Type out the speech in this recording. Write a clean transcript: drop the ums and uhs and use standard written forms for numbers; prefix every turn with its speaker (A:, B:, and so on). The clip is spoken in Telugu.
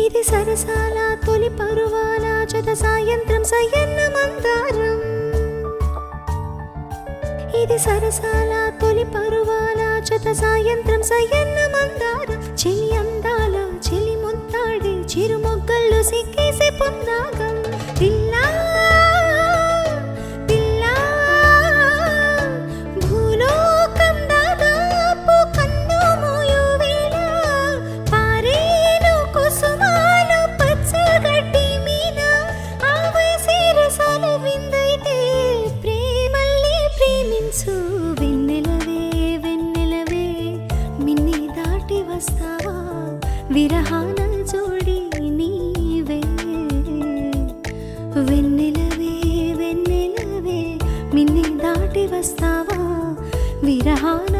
A: ఇది సరసాల తొలి పరువాల జత సాయంత్రం సయ్యన్న మందారం ఇది సరసాల తొలి పరువాల జత సాయంత్రం సయ్యన్న మందారం చెలి అందాల చెలి ముద్దాడే చిరు మొగ్గల్లో సిక్కేసే పొన్నాగం పిల్లా విరహాన జోడి నీవే వెన్నెలవే వెన్నెలవే మిన్ని దాటి వస్తావా విరహాన